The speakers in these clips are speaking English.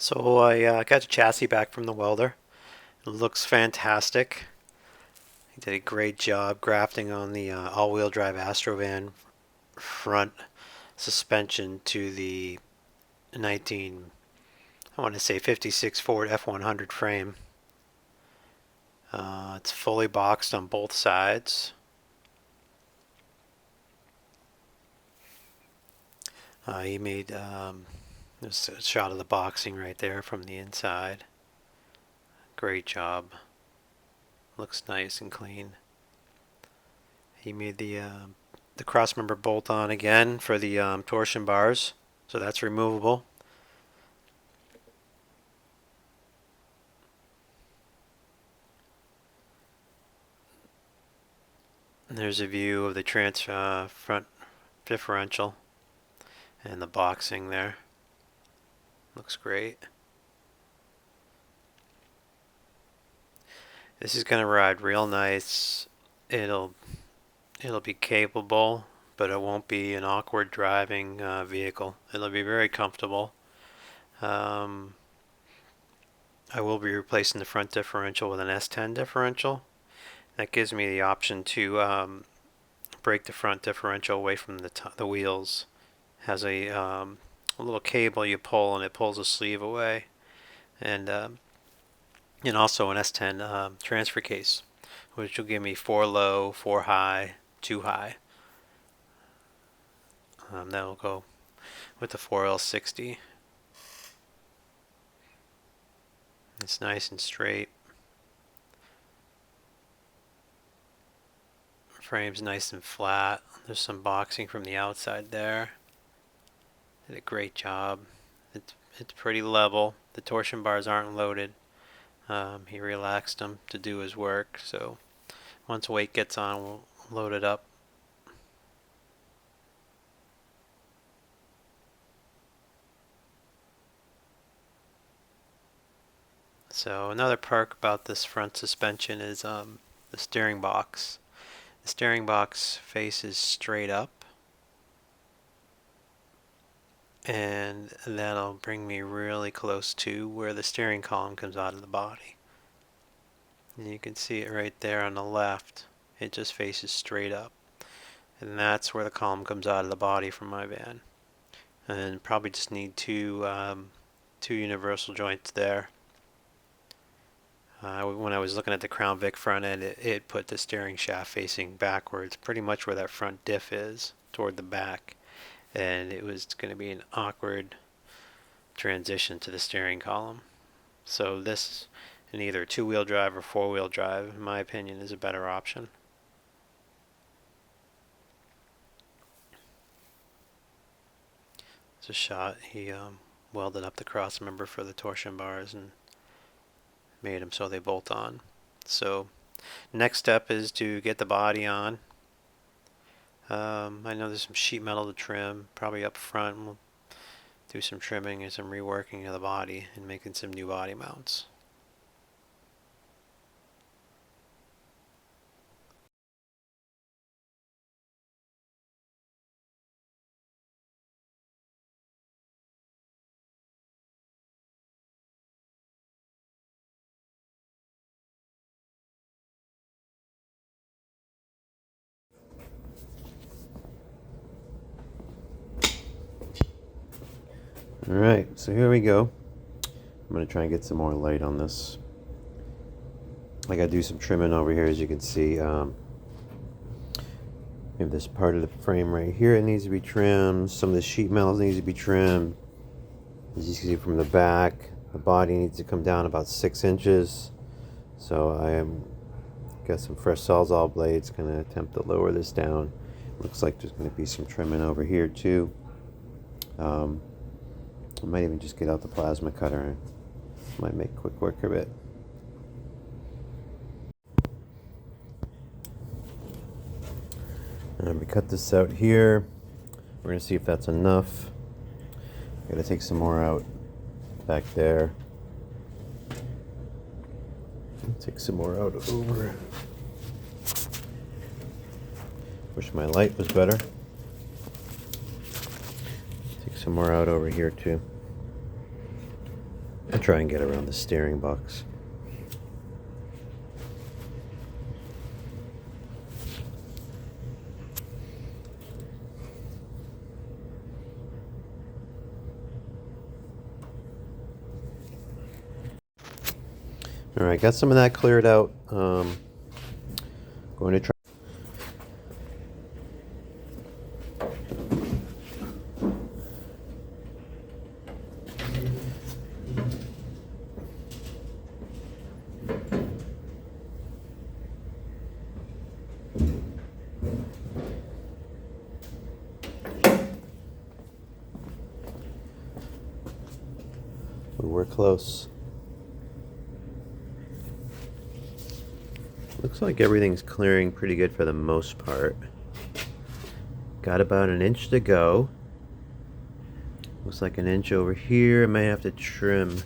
So I got the chassis back from the welder. It looks fantastic. He did a great job grafting on the all-wheel drive Astro van front suspension to the 19, I want to say 56 Ford F100 frame. It's fully boxed on both sides. He made this a shot of the boxing right there from the inside. Great job. Looks nice and clean. He made the crossmember bolt on again for the torsion bars, so that's removable. And there's a view of the front differential and the boxing there. Looks great. This is going to ride real nice. It'll be capable, but it won't be an awkward driving vehicle. It'll be very comfortable. I will be replacing the front differential with an S10 differential. That gives me the option to break the front differential away from the wheels. It has a little cable you pull and it pulls the sleeve away, and also an S10 transfer case, which will give me 4 low, 4 high, 2 high. That will go with the 4L60. It's nice and straight. Frame's nice and flat. There's some boxing from the outside there. Did a great job. It's pretty level. The torsion bars aren't loaded. He relaxed them to do his work, so once weight gets on, we'll load it up. So another perk about this front suspension is the steering box. The steering box faces straight up, and that'll bring me really close to where the steering column comes out of the body. And you can see it right there on the left. It just faces straight up, and that's where the column comes out of the body from my van. And probably just need two universal joints there. When I was looking at the Crown Vic front end, it put the steering shaft facing backwards, pretty much where that front diff is, toward the back. And it was going to be an awkward transition to the steering column. So this, in either two-wheel drive or four-wheel drive, in my opinion, is a better option. It's a shot. He welded up the cross member for the torsion bars and made them so they bolt on. So next step is to get the body on. I know there's some sheet metal to trim, probably up front. We'll do some trimming and some reworking of the body and making some new body mounts. Alright, so here we go. I'm going to try and get some more light on this. I got to do some trimming over here, as you can see. We have this part of the frame right here. It needs to be trimmed. Some of the sheet metal needs to be trimmed. As you can see from the back, the body needs to come down about 6 inches. So I got some fresh Sawzall blades. Going to attempt to lower this down. Looks like there's going to be some trimming over here too. I might even just get out the plasma cutter. Might make quick work of it. And we cut this out here. We're going to see if that's enough. Got to take some more out back there. Take some more out over. Wish my light was better. Take some more out over here too. and try and get around the steering box. Alright, got some of that cleared out. Going to try. We're close. Looks like everything's clearing pretty good for the most part. Got about an inch to go. Looks like an inch over here. I may have to trim.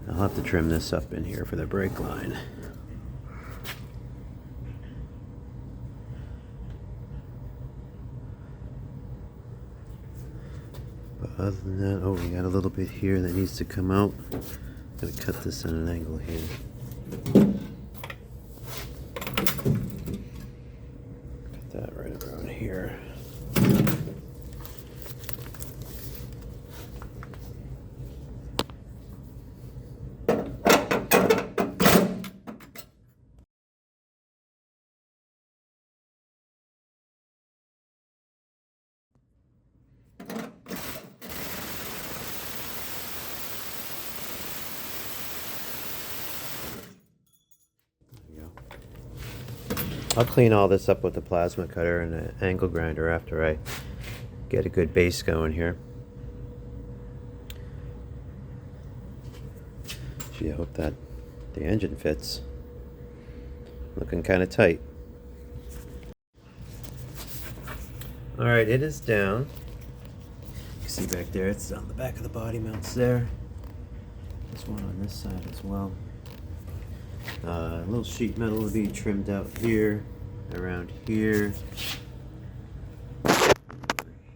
I'll have to trim this up in here for the brake line. But other than that, oh, we got a little bit here that needs to come out. I'm gonna cut this at an angle here. Cut that right around here. I'll clean all this up with a plasma cutter and an angle grinder after I get a good base going here. Gee, I hope that the engine fits. Looking kind of tight. Alright, it is down. You can see back there, it's on the back of the body mounts there. There's one on this side as well. A little sheet metal will be trimmed out here, around here,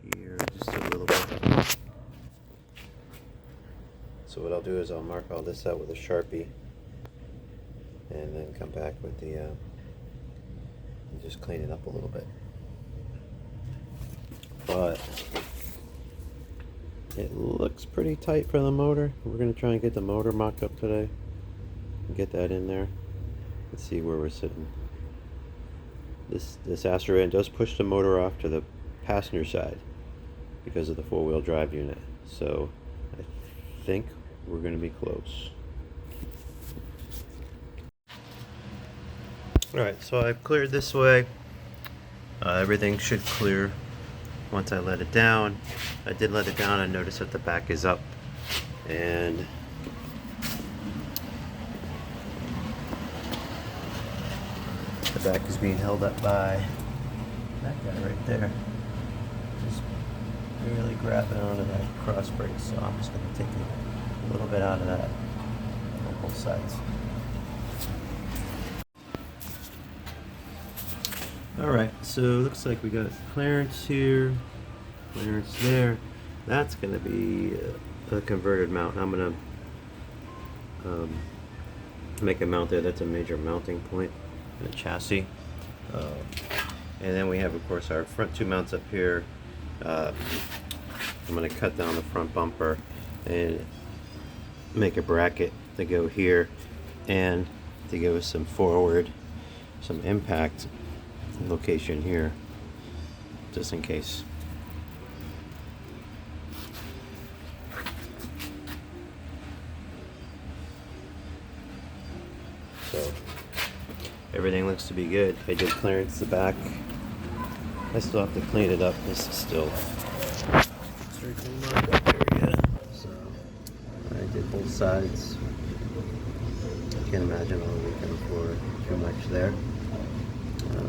here, just a little bit. So what I'll do is I'll mark all this out with a Sharpie, and then come back with the, and just clean it up a little bit. But it looks pretty tight for the motor. We're going to try and get the motor mocked up today. Get that in there. Let's see where we're sitting. This Astro end does push the motor off to the passenger side because of the four-wheel drive unit. So I think we're going to be close. Alright, so I've cleared this way. Everything should clear once I let it down. I did let it down. I noticed that the back is up, and the back is being held up by that guy right there. Just barely grabbing onto that cross brace, so I'm just going to take a little bit out of that on both sides. Alright, so looks like we got clearance here, clearance there. That's going to be a converted mount. I'm going to make a mount there. That's a major mounting point in the chassis. And then we have, of course, our front two mounts up here. I'm going to cut down the front bumper and make a bracket to go here, and to give us some forward, some impact location here, just in case. So everything looks to be good. I did clearance the back. I still have to clean it up. This is still strictly marked area. So I did both sides. I can't imagine I'll looking for too much there.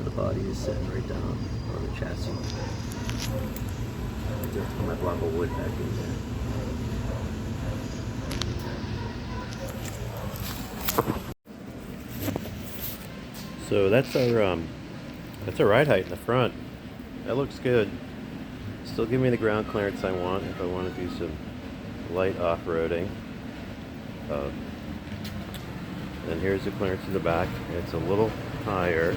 The body is sitting right down on the chassis. I just put my block of wood back in there. So that's our ride height in the front. That looks good. Still give me the ground clearance I want if I want to do some light off-roading. Um, and here's the clearance in the back. It's a little higher,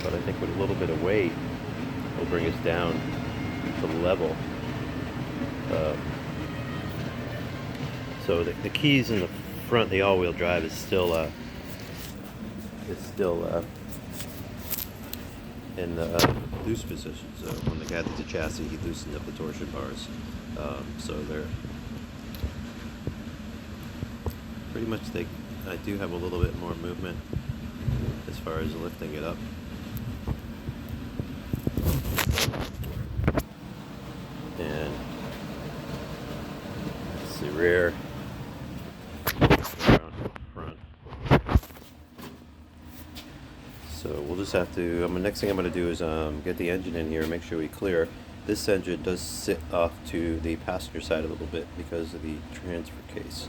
but I think with a little bit of weight, it'll bring us down to level. So the keys in the front, the all-wheel drive, is still in the loose position. So when the guy did the chassis, he loosened up the torsion bars. So they're pretty much I do have a little bit more movement as far as lifting it up. And that's the rear. Front. So we'll just have to, next thing I'm going to do is get the engine in here, make sure we clear. This engine does sit off to the passenger side a little bit because of the transfer case.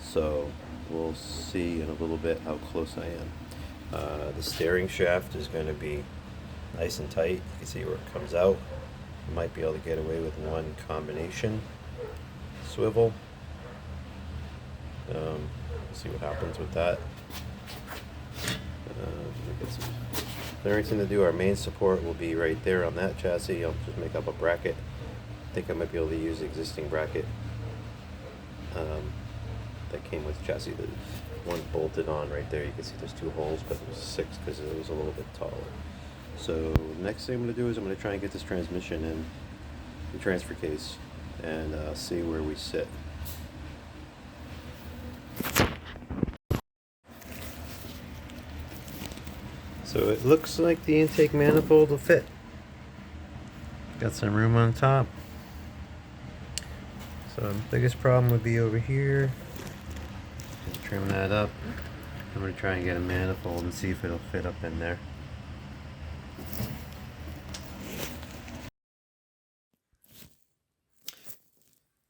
So we'll see in a little bit how close I am. The steering shaft is going to be nice and tight. You can see where it comes out. You might be able to get away with one combination swivel. See what happens with that. We get some clearance in to do. Our main support will be right there on that chassis. I'll just make up a bracket. I think I might be able to use the existing bracket that came with the chassis. The one bolted on right there. You can see there's 2 holes, but there's 6 because it was a little bit taller. So next thing I'm going to do is I'm going to try and get this transmission in the transfer case and see where we sit. So it looks like the intake manifold will fit. Got some room on top. So the biggest problem would be over here. Just trim that up. I'm going to try and get a manifold and see if it'll fit up in there.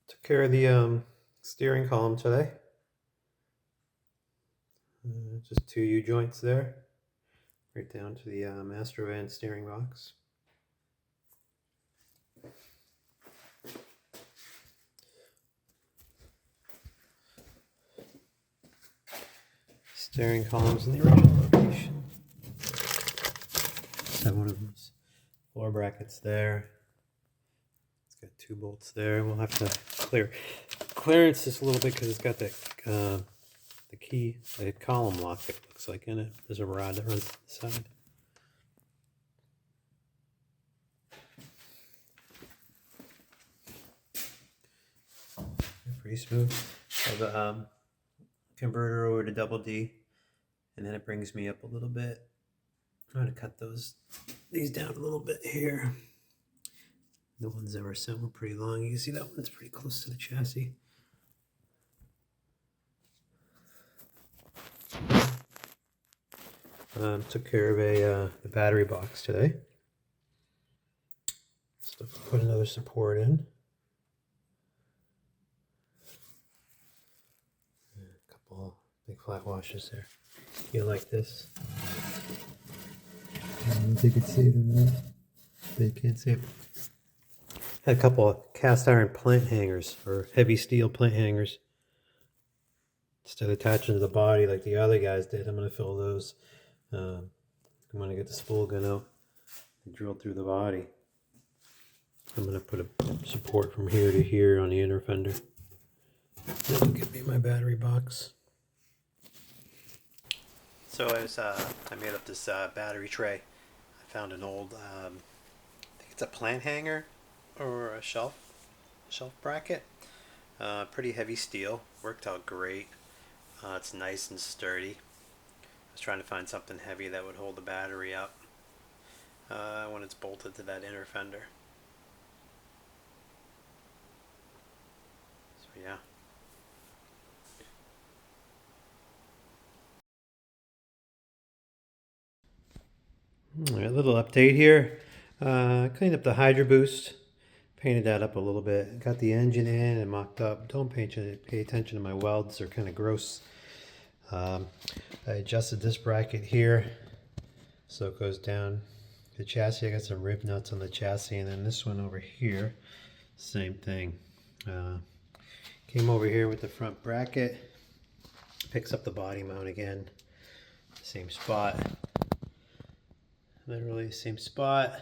Took care of the steering column today. Just 2 U-joints there. Right down to the Astro and steering box. Steering columns in the original location. Have one of those floor brackets there. It's got 2 bolts there. We'll have to clearance this a little bit because it's got the key, the column lock, it looks like, in it. There's a rod that runs to the side. Pretty smooth. So the converter over to double D, and then it brings me up a little bit. I'm going to cut these down a little bit here. The ones that were sent were pretty long. You can see that one's pretty close to the chassis. Took care of the battery box today. So put another support in. A couple big flat washers there. You like this? I don't know if you can see it or not. But you can't see it. Had a couple of cast iron plant hangers, or heavy steel plant hangers. Instead of attaching to the body like the other guys did, I'm going to fill those. I'm going to get the spool gun out and drill through the body. I'm going to put a support from here to here on the inner fender. That'll give me my battery box. So I made up this battery tray. I found an old, I think it's a plant hanger or a shelf bracket. Pretty heavy steel. Worked out great. It's nice and sturdy. I was trying to find something heavy that would hold the battery up when it's bolted to that inner fender. So yeah. All right, a little update here. Cleaned up the Hydro Boost. Painted that up a little bit. Got the engine in and mocked up. Don't pay attention to my welds. They're kind of gross. I adjusted this bracket here so it goes down the chassis. I got some rib nuts on the chassis, and then this one over here, same thing. Came Came over here with the front bracket. Picks up the body mount again. Same spot. Literally same spot.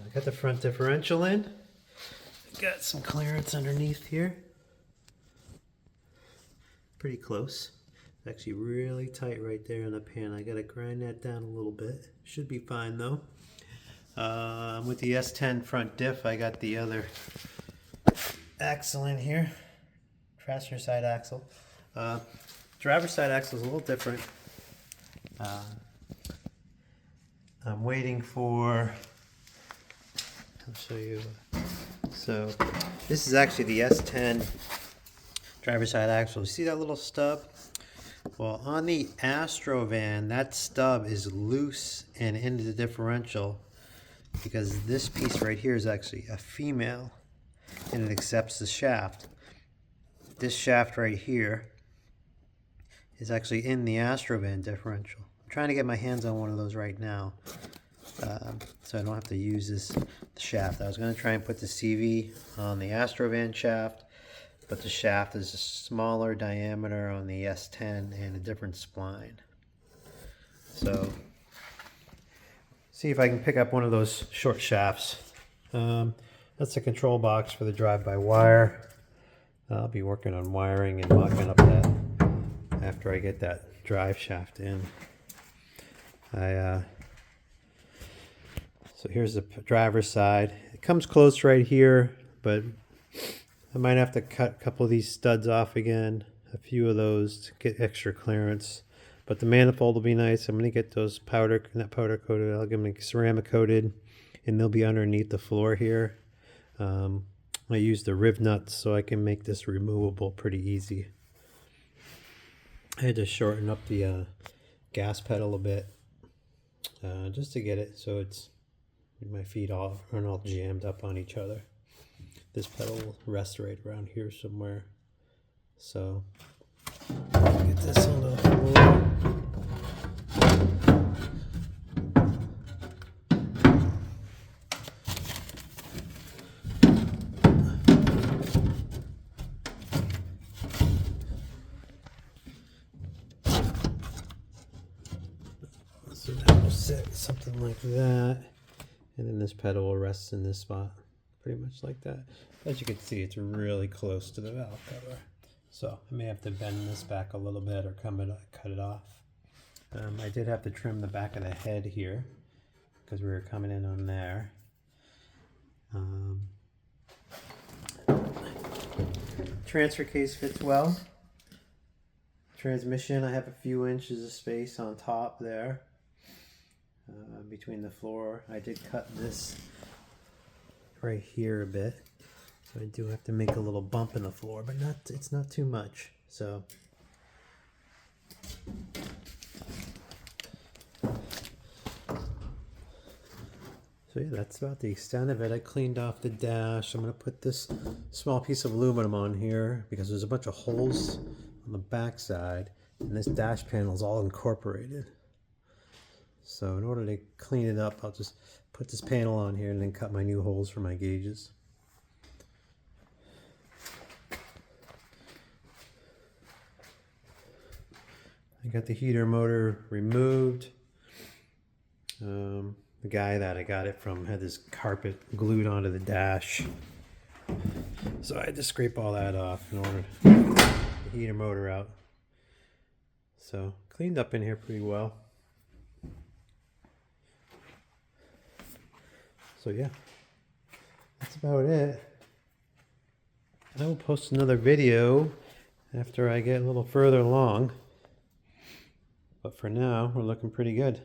I got the front differential in. Got some clearance underneath here. Pretty close. Actually really tight right there in the pan. I gotta grind that down a little bit. Should be fine though. With the S10 front diff, I got the other axle in here. Passenger side axle. Driver's side axle is a little different. I'm waiting for, I'll show you. So this is actually the S10 driver's side axle. You see that little stub? Well, on the Astro van, that stub is loose and into the differential because this piece right here is actually a female and it accepts the shaft. This shaft right here is actually in the Astro van differential. I'm trying to get my hands on one of those right now, so I don't have to use this shaft. I was going to try and put the CV on the Astro van shaft, but the shaft is a smaller diameter on the S10 and a different spline. So, see if I can pick up one of those short shafts. That's the control box for the drive-by-wire. I'll be working on wiring and mocking up that after I get that drive shaft in. So here's the driver's side. It comes close right here, but I might have to cut a couple of these studs off again, a few of those to get extra clearance. But the manifold will be nice. I'm going to get those not powder coated, I'll get them ceramic coated, and they'll be underneath the floor here. I use the riv nuts so I can make this removable pretty easy. I had to shorten up the gas pedal a bit just to get it so it's my feet aren't all jammed up on each other. This pedal will rest right around here somewhere. So get this on the floor. So that will sit something like that, and then this pedal will rest in this spot, pretty much like that. As you can see, it's really close to the valve cover, so I may have to bend this back a little bit or cut it off. I did have to trim the back of the head here because we were coming in on there. Transfer case fits well. Transmission, I have a few inches of space on top there. Between the floor. I did cut this right here a bit, so I do have to make a little bump in the floor, but it's not too much. So yeah, that's about the extent of it. I cleaned off the dash. I'm going to put this small piece of aluminum on here because there's a bunch of holes on the back side, and this dash panel is all incorporated. So in order to clean it up, I'll just put this panel on here and then cut my new holes for my gauges. I got the heater motor removed. The guy that I got it from had this carpet glued onto the dash. So I had to scrape all that off in order to get the heater motor out. So cleaned up in here pretty well. So yeah, that's about it. I will post another video after I get a little further along. But for now, we're looking pretty good.